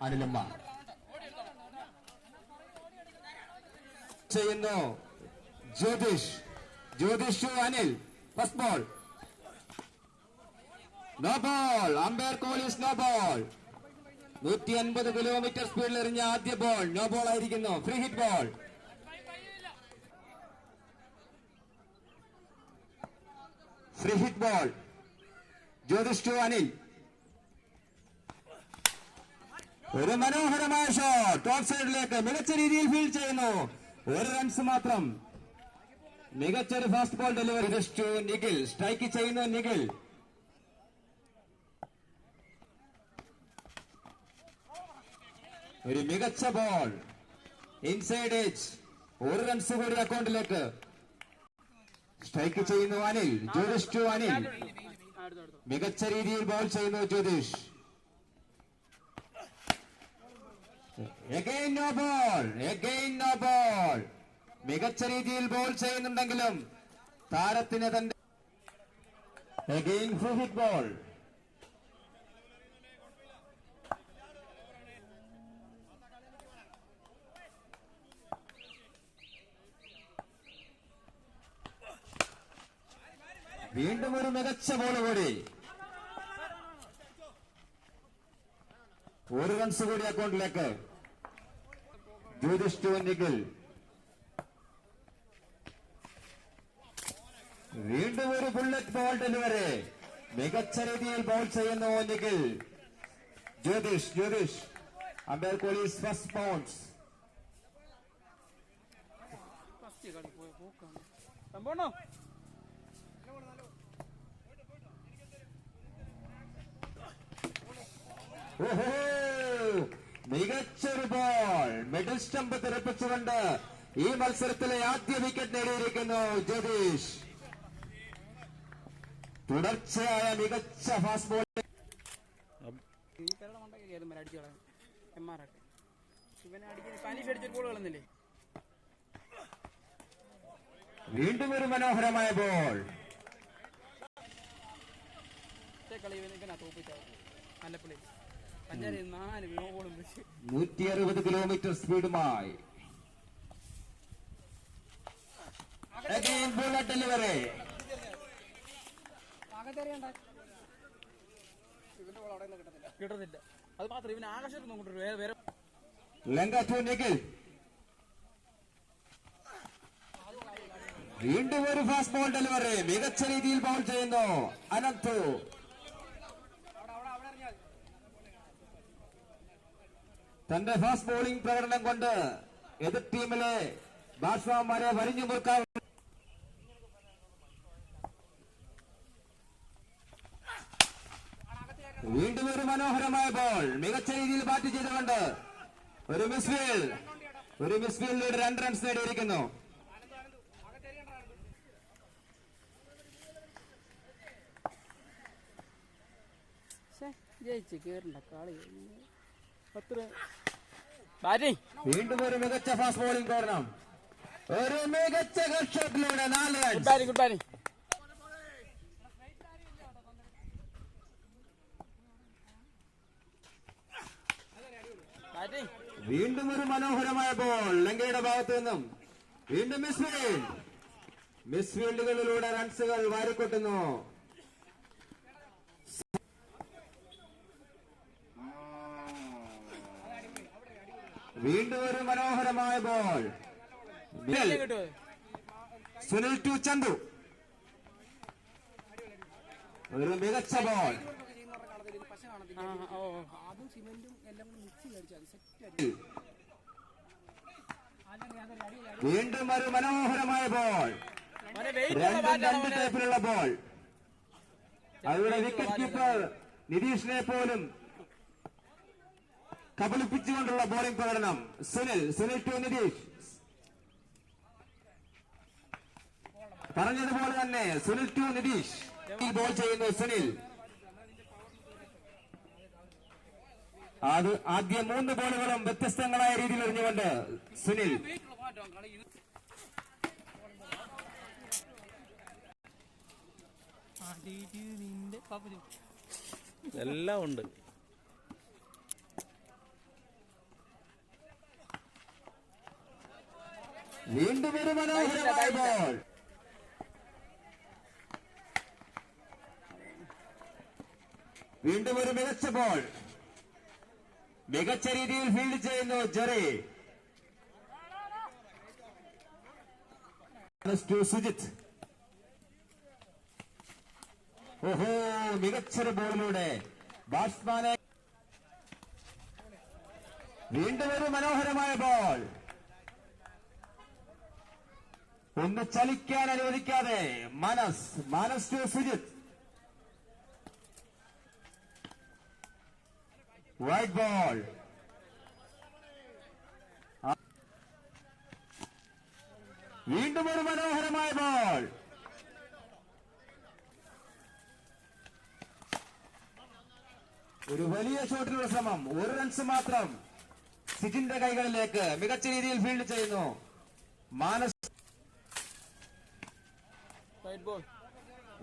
അനിലമ്മ ചെയ്യുന്നു. Jyothish to Anil. First ball. No ball. Umpire call is no ball. 150 kilometre സ്പീഡിൽ എറിഞ്ഞ ആദ്യ ബോൾ നോ ബോൾ ആയിരിക്കുന്നു. Free hit ball. Free hit ball. Jyothish to Anil. ഒരു മനോഹരമായ ഷോട്ട് ടോപ്പ് സൈഡിലേക്ക് മികച്ച രീതിയിൽ ഫീൽഡ് ചെയ്യുന്നു. 1 റൺസ് മാത്രം. മികച്ചൊരു fast ball delivery. To Nikhil. Strike ചെയ്യുന്നു നിഖിൽ. ഒരു മികച്ച ബോൾ ഇൻസൈഡ് എഡ്ജ്. 1 റൺസ് കൂടി അക്കൗണ്ടിലേക്ക്. സ്ട്രൈക്ക് ചെയ്യുന്നു അനിൽ. ജ്യോതിഷ് ടു അനിൽ. മികച്ച രീതിയിൽ ബോൾ ചെയ്യുന്നു ജ്യോതിഷ്. Again no ball. മികച്ച രീതിയിൽ ബോൾ ചെയ്യുന്നുണ്ടെങ്കിലും താരത്തിന് തന്റെ again free hit ball. വീണ്ടും ഒരു മികച്ച ബോൾ കൂടി. 1 റൺസ് കൂടി അക്കൗണ്ടിലേക്ക്. ജ്യോതിഷ് ടു നിഖിൽ. വീണ്ടും ഒരു ബുള്ളറ്റ് ബോൾ ഡെലിവറി. മികച്ച രീതിയിൽ ബോൾ ചെയ്യുന്നു Nikhil. Jyothish. Umpire call is first bounce. മികച്ചൊരു ബോൾ മിഡിൽ സ്റ്റംപ് തെറിപ്പിച്ചുകൊണ്ട് ഈ മത്സരത്തിലെ ആദ്യ വിക്കറ്റ് നേടിയിരിക്കുന്നു ജ്യോതിഷ്. തുടർച്ചയായ മികച്ച ഫാസ്റ്റ് ബോൾ. വീണ്ടും ഒരു മനോഹരമായ ബോൾ. 160 കിലോമീറ്റർ സ്പീഡുമായി ബുള്ളറ്റ് ഡെലിവറി. കിട്ടുന്നില്ല. അത് മാത്രം ഇവന് ആകാശത്ത് നോക്കിട്ട് ലങ്ക ടു നിഖിൽ. വീണ്ടും ഒരു ഫാസ്റ്റ് ബോൾ ഡെലിവറി. മികച്ച രീതിയിൽ ബോൾ ചെയ്യുന്നു അനന്തു. തന്റെ ഫാസ്റ്റ് ബോളിംഗ് പ്രകടനം കൊണ്ട് എതിർ ടീമിലെ ബാറ്റ്സ്മാൻമാരെ വരിഞ്ഞു മുറുക്കാൻ. വീണ്ടും ഒരു മനോഹരമായ ബോൾ. മികച്ച രീതിയിൽ ബാറ്റ് ചെയ്തുകൊണ്ട് ഒരു മിസ്ഫീൽഡിലൂടെ 2 റൺസ് നേടിയിരിക്കുന്നു. വീണ്ടും ഒരു മികച്ച ഫാസ്റ്റ് ബോളിംഗ് പ്രകടനം. ഒരു മികച്ച ഹെഡ് ഷോട്ടിലൂടെ 4 റൺസ്. Good batting. വീണ്ടും ഒരു മനോഹരമായ ബോൾ ലങ്കയുടെ ഭാഗത്തു നിന്നും. വീണ്ടും മിസ്ഫീൽഡുകളിലൂടെ റൺസുകൾ വാരിക്കൊട്ടുന്നു. വീണ്ടും ഒരു മനോഹരമായ ബോൾ. സുനിൽ ടു ചന്തു. ഒരു മികച്ച ബോൾ. വീണ്ടും ഒരു മനോഹരമായ ബോൾ. 2 ടൈപ്പിലുള്ള ബോൾ. അവരുടെ വിക്കറ്റ് കീപ്പർ നിതീഷിനെ പോലും കബളിപ്പിച്ചുകൊണ്ടുള്ള ബോളിംഗ് പ്രകടനം. സുനിൽ ടു നിതീഷ്. പറഞ്ഞതുപോലെ തന്നെ സുനിൽ ടു നിതീഷ്. ബോൾ ചെയ്യുന്നു സുനിൽ. അത് ആദ്യ 3 ബോളുകളും വ്യത്യസ്തങ്ങളായ രീതിയിൽ എറിഞ്ഞുകൊണ്ട് സുനിൽ. എല്ലാം ഉണ്ട്. വീണ്ടും ഒരു മനോഹരമായ ബോൾ. വീണ്ടും ഒരു മികച്ച ബോൾ. മികച്ച രീതിയിൽ ഫീൽഡ് ചെയ്യുന്നു ജെറി. സുജിത്ത്. ഓഹോ, മികച്ചൊരു ബോളിലൂടെ ബാറ്റ്സ്മാനെ. വീണ്ടും ഒരു മനോഹരമായ ബോൾ. ഒന്ന് ചലിക്കാൻ അനുവദിക്കാതെ മനസ് ടു സുജിത്ത്. White ball. വീണ്ടും ഒരു മനോഹരമായ ബോൾ. ഒരു വലിയ ഷോട്ടിനുള്ള ശ്രമം. ഒരു റൺസ് മാത്രം സിജിന്റെ കൈകളിലേക്ക്. മികച്ച രീതിയിൽ ഫീൽഡ് ചെയ്യുന്നു മാനസ്.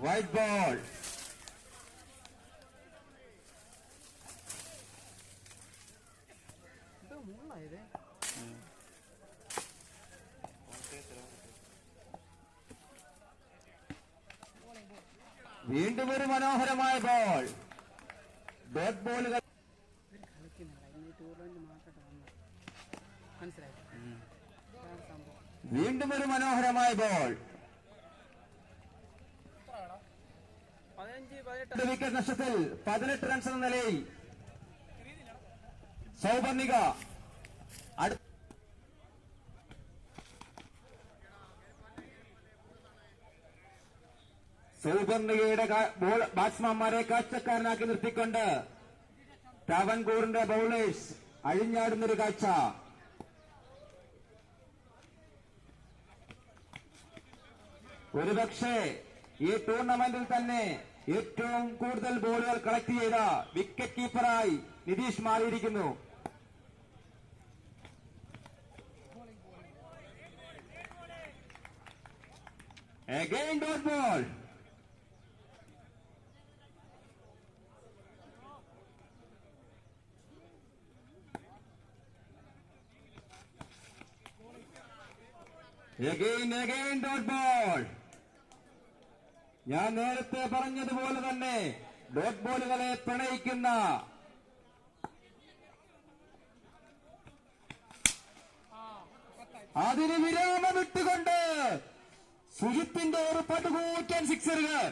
White ball. വീണ്ടും ഒരു മനോഹരമായ ബോൾ. ഡോട്ട് ബോളുകൾ. വീണ്ടും ഒരു മനോഹരമായ ബോൾ. വിക്കറ്റ് നഷ്ടത്തിൽ 18 റൺസ് എന്ന നിലയിൽ സൗപർണിക. സൗപർണികയുടെ ബാറ്റ്സ്മാൻമാരെ കാഴ്ചക്കാരനാക്കി നിർത്തിക്കൊണ്ട് ട്രാവൻകൂറിന്റെ ബൌളേഴ്സ് അഴിഞ്ഞാടുന്നൊരു കാഴ്ച. ഒരുപക്ഷെ ഈ ടൂർണമെന്റിൽ തന്നെ ഏറ്റവും കൂടുതൽ ബോളുകൾ കളക്ട് ചെയ്ത വിക്കറ്റ് കീപ്പറായി നിതീഷ് മാറിയിരിക്കുന്നു. Again dot ball. Again dot ball. ഞാൻ നേരത്തെ പറഞ്ഞതുപോലെ തന്നെ ഡോട്ട് ബോളുകളെ പ്രണയിക്കുന്ന അതിന് വിരാമമിട്ടുകൊണ്ട് സുജിത്തിന്റെ ഒരു പടുകൂറ്റൻ സിക്സറുകൾ.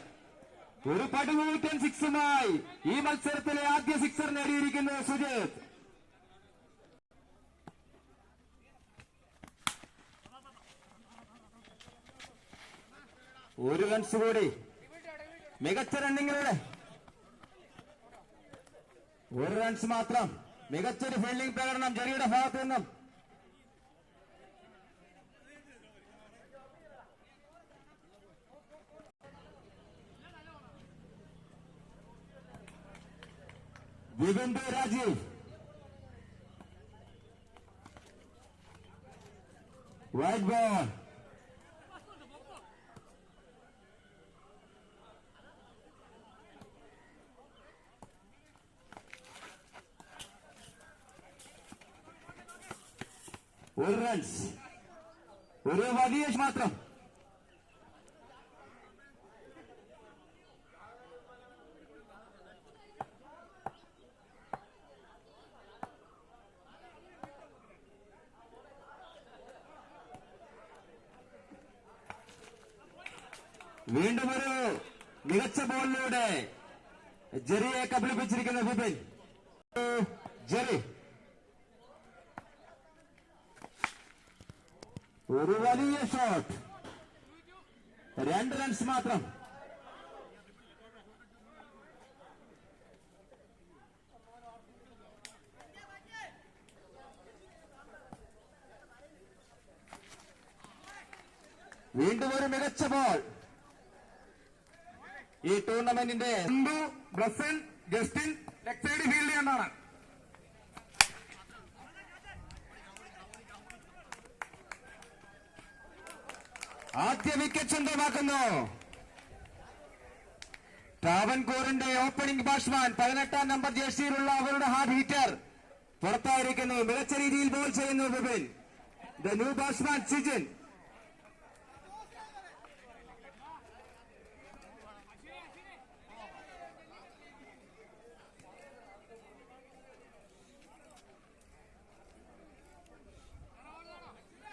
ഒരു പടുകൂറ്റൻ സിക്സുമായി ഈ മത്സരത്തിലെ ആദ്യ സിക്സർ നേടിയിരിക്കുന്നു സുജിത്ത്. ഒരു റൺസ് കൂടി. മികച്ച റണ്ണിങ്ങിലൂടെ ഒരു റൺസ് മാത്രം. മികച്ചൊരു ഫീൽഡിംഗ് പ്രകടനം ജെറിയുടെ ഭാഗത്തു നിന്നും. വിപിൻ രാജീവ്. White ball. ഒരു റൺസ്. ഒരു വലിയ മാത്രം. വീണ്ടും ഒരു മികച്ച ബോളിലൂടെ ജെറിയെ കബളിപ്പിച്ചിരിക്കുന്ന വിപിൻ. ജെറി ഒരു വലിയ ഷോട്ട്. 2 റൺസ് മാത്രം. വീണ്ടും ഒരു മികച്ച ബോൾ. ഈ ടൂർണമെന്റിന്റെ ബ്രസൻ ജസ്റ്റിൻ ലെഗ് സൈഡ് ഫീൽഡ് ചെയ്യേണ്ടതാണ്. ആദ്യ വിക്കറ്റ് സ്വന്തമാക്കുന്നു ട്രാവൻകൂറിന്റെ ഓപ്പണിംഗ് ബാറ്റ്സ്മാൻ. 18-ാം നമ്പർ ജേഴ്സിയിലുള്ള അവരുടെ ഹാർഡ് ഹീറ്റർ പുറത്തായിരിക്കുന്നു. മികച്ച രീതിയിൽ ബോൾ ചെയ്യുന്നു Vipin. The new batsman Sijin.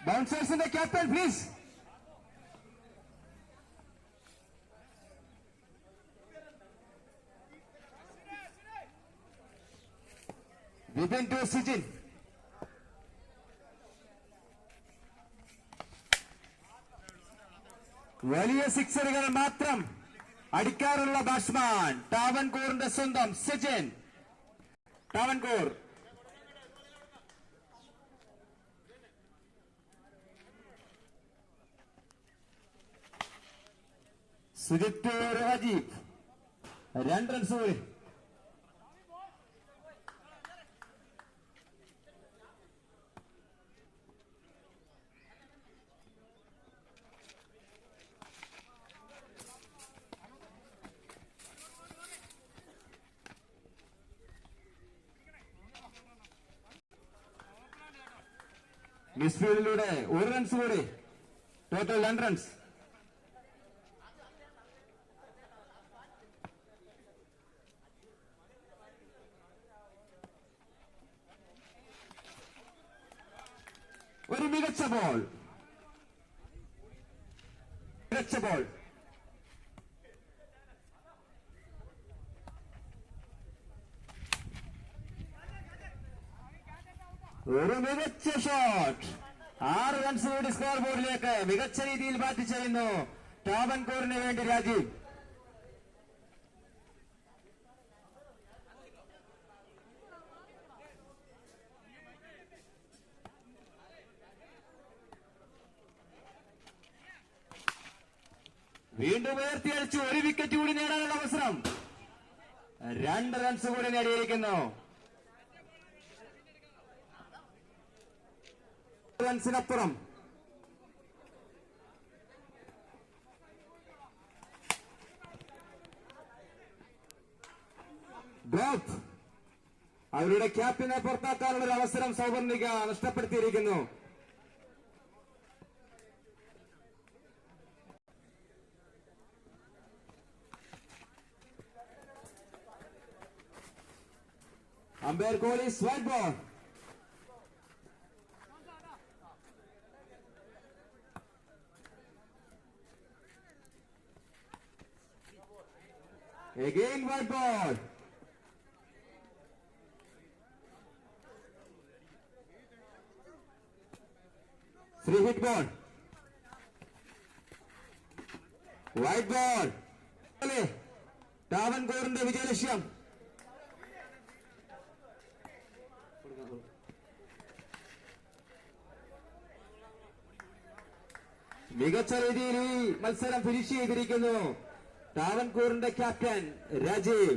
ബൗൺസേഴ്സിന്റെ captain please. Vipin to Sijin. വലിയ സിക്സറുകൾ മാത്രം അടിക്കാറുള്ള ബാറ്റ്സ്മാൻ ട്രാവൻകൂറിന്റെ സ്വന്തം സിജിൻ. ട്രാവൻകൂർ സുജിത്ത് രാജീവ് 2 റൺസ് കൂടി. മിസ്ഫീൽഡിലൂടെ 1 റൺസ് കൂടി. Total 2 runs. ഒരു മികച്ച ബോൾ. ഒരു മികച്ച ഷോട്ട്. 6 റൺസ് കൂടി സ്കോർ ബോർഡിലേക്ക്. മികച്ച രീതിയിൽ ബാറ്റ് ചെയ്യുന്നു ട്രാവൻകൂറിന് വേണ്ടി രാജീവ്. വീണ്ടും ഉയർത്തിയടിച്ചു. 1 വിക്കറ്റ് കൂടി നേടാനുള്ള അവസരം. 2 റൺസ് കൂടി നേടിയിരിക്കുന്നു. റൺസിനപ്പുറം. ഡ്രോപ്പ്. അവരുടെ ക്യാപ്റ്റനെ പുറത്താക്കാനുള്ള ഒരു അവസരം സൗവർണിക നഷ്ടപ്പെടുത്തിയിരിക്കുന്നു. Umpire Kohli wide ball. Again white ball. Free hit ball. White ball. ട്രാവൻകൂറിന്റെ വിജയലക്ഷ്യം. മികച്ച രീതിയിൽ ഈ മത്സരം ഫിനിഷ് ചെയ്തിരിക്കുന്നു ട്രാവൻകൂറിന്റെ ക്യാപ്റ്റൻ രാജീവ്.